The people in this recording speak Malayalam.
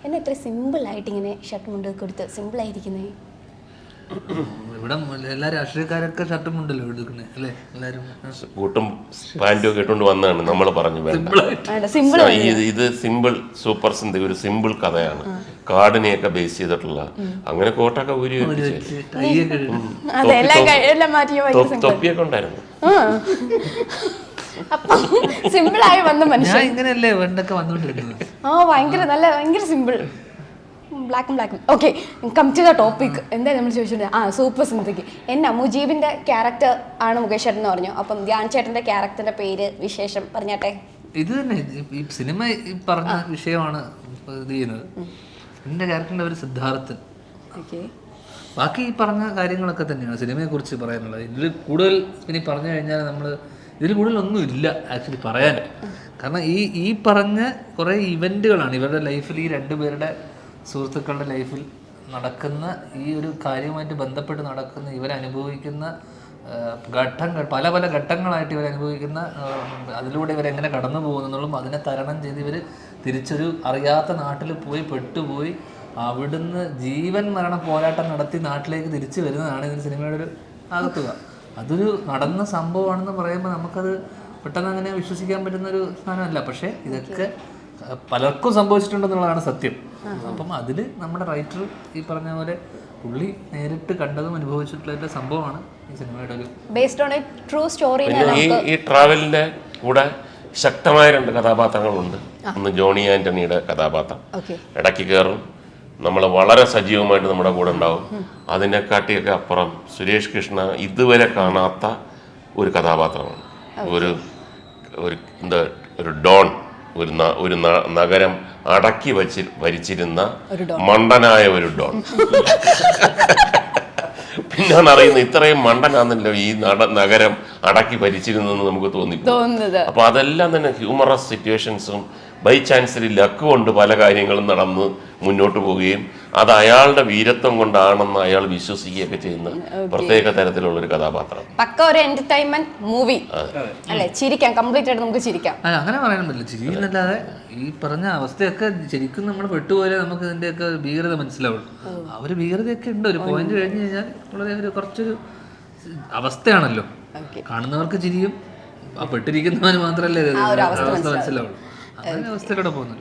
എന്നെ ഇത്ര സിമ്പിളായിട്ട് ഇങ്ങനെ ഷർട്ട് മുണ്ട് കൊടുത്ത് സിമ്പിളായിരിക്കുന്നേ. ഇവിടെ എല്ലാ രാഷ്ട്രീയക്കാരൊക്കെ ഷർട്ടും മുണ്ടല്ലോ എടുക്കുന്നത് അല്ലേ? എല്ലാരും കൂട്ടും പാൻറ്റും ഒക്കെ ഇട്ടുകൊണ്ട് വന്നതാണ് നമ്മൾ പറഞ്ഞു വേണ്ട. ഇത് സിമ്പിൾ സൂപ്പർ സിന്ദി ഒരു സിമ്പിൾ കഥയാണ്. കാടിനെയൊക്കെ ബേസ് ചെയ്തിട്ടുള്ള അങ്ങനെ കോട്ടൊക്കെ ഊരി തൊപ്പിയൊക്കെ ഉണ്ടായിരുന്നു. സിമ്പിളായി വന്ന മനുഷ്യൻ ഇങ്ങനെയല്ലേ പണ്ടൊക്കെ വന്നോണ്ടിരിക്കുന്നത്. ഭയങ്കര ഭയങ്കര സിമ്പിൾ ബ്ലാക്കും. Okay, come to the topic. എന്താ നമ്മൾ ചോദിച്ചിട്ടുണ്ട്? സൂപ്പർ സിന്ദഗി. മുജീബിന്റെ ക്യാരക്ടർ ആണ് മുകേഷ് ചേട്ടൻ എന്ന് പറഞ്ഞു. അപ്പം ധ്യാൻ ചേട്ടന്റെ ക്യാരക്ടറിന്റെ പേര് വിശേഷം പറഞ്ഞാട്ടെ. ഇത് തന്നെ ഈ സിനിമ ഈ പറഞ്ഞ വിഷയമാണ് ഇത് ചെയ്യുന്നത്. എന്റെ ക്യാരക്ടറിന്റെ ഒരു സിദ്ധാർത്ഥൻ. ബാക്കി ഈ പറഞ്ഞ കാര്യങ്ങളൊക്കെ തന്നെയാണ് സിനിമയെ കുറിച്ച് പറയാനുള്ളത്. ഇതിൽ കൂടുതൽ ഇനി പറഞ്ഞു കഴിഞ്ഞാൽ ഇതിൽ കൂടുതൽ ഒന്നും ഇല്ല ആക്ച്വലി പറയാൻ. കാരണം ഈ പറഞ്ഞ കുറേ ഇവന്റുകളാണ് ഇവരുടെ ലൈഫിൽ, ഈ രണ്ടുപേരുടെ സുഹൃത്തുക്കളുടെ ലൈഫിൽ നടക്കുന്ന ഈ ഒരു കാര്യവുമായിട്ട് ബന്ധപ്പെട്ട് നടക്കുന്ന ഇവരനുഭവിക്കുന്ന പല പല ഘട്ടങ്ങളായിട്ട് ഇവരനുഭവിക്കുന്ന, അതിലൂടെ ഇവരെങ്ങനെ കടന്നു പോകുന്നുള്ളതും അതിനെ തരണം ചെയ്ത് ഇവർ തിരിച്ചൊരു അറിയാത്ത നാട്ടിൽ പോയി പെട്ടുപോയി അവിടുന്ന് ജീവൻ മരണ പോരാട്ടം നടത്തി നാട്ടിലേക്ക് തിരിച്ചു വരുന്നതാണ് ഇതിന് സിനിമയുടെ ഒരു ആകത്തുക. അതൊരു നടന്ന സംഭവമാണെന്ന് പറയുമ്പോൾ നമുക്കത് പെട്ടെന്ന് അങ്ങനെ വിശ്വസിക്കാൻ പറ്റുന്നൊരു സാധനമല്ല. പക്ഷേ ഇതൊക്കെ പലർക്കും സംഭവിച്ചിട്ടുണ്ടെന്നുള്ളതാണ് സത്യം. അപ്പം അതിൽ നമ്മുടെ റൈറ്റർ ഈ പറഞ്ഞ പോലെ പുള്ളി നേരിട്ട് കണ്ടതും അനുഭവിച്ചിട്ടുള്ള സംഭവമാണ് ഈ സിനിമയുടെ ഒരു based on A true story. ഈ ട്രാവലിന്റെ കൂടെ ശക്തമായ രണ്ട് കഥാപാത്രങ്ങളുണ്ട്. ഒന്ന് ജോണി ആന്റണിയുടെ കഥാപാത്രം ഇടയ്ക്ക് കയറും, നമ്മൾ വളരെ സജീവമായിട്ട് നമ്മുടെ കൂടെ ഉണ്ടാവും. അതിനെക്കാട്ടിയൊക്കെ അപ്പുറം സുരേഷ് കൃഷ്ണ ഇതുവരെ കാണാത്ത ഒരു കഥാപാത്രമാണ്. ഒരു ഡോൺ, ഒരു നഗരം അടക്കി ഭരിച്ചിരുന്ന മണ്ടനായ ഒരു ഡോൺ. പിന്നാണ് അറിയുന്നത് ഇത്രയും മണ്ടനാന്നല്ലോ ഈ നഗരം അടക്കി ഭരിച്ചിരുന്നെന്ന് നമുക്ക് തോന്നിപ്പോകും. അപ്പൊ അതെല്ലാം തന്നെ ഹ്യൂമറസ് സിറ്റുവേഷൻസും ബൈ ചാൻസിൽ ലക്ക് കൊണ്ട് പല കാര്യങ്ങളും നടന്ന് മുന്നോട്ട് പോവുകയും അത് അയാളുടെ വീരത്വം കൊണ്ടാണെന്ന് അയാൾ വിശ്വസിക്കുകയൊക്കെ ചെയ്യുന്ന പ്രത്യേക തരത്തിലുള്ള ഒരു കഥാപാത്രം. പക്ക ഒരു എന്റർടൈൻമെന്റ് മൂവി അല്ലേ? ചിരിക്കാം, കംപ്ലീറ്റ് ആയിട്ട് നമുക്ക് ചിരിക്കാം. അങ്ങനെ പറയാൻ പറ്റില്ല. ചിരിക്കുന്നല്ലാതെ ഈ പറഞ്ഞ അവസ്ഥയൊക്കെ ശരിക്കും നമ്മൾ പെട്ടുപോലെ നമുക്ക് ഇതിന്റെയൊക്കെ ഭീകരത മനസ്സിലാവുള്ളൂ. ആ ഒരു ഭീകരതയൊക്കെ ഉണ്ട്. ഒരു പോയിന്റ് കഴിഞ്ഞ് കഴിഞ്ഞാൽ വളരെ കുറച്ചൊരു അവസ്ഥയാണല്ലോ. കാണുന്നവർക്ക് ചിരിയും, പെട്ടിരിക്കുന്നവന് മാത്രമല്ലേ അവസ്ഥ മനസ്സിലാവുള്ളൂ. അങ്ങനെ അവസ്ഥയിലൂടെ പോകുന്നു.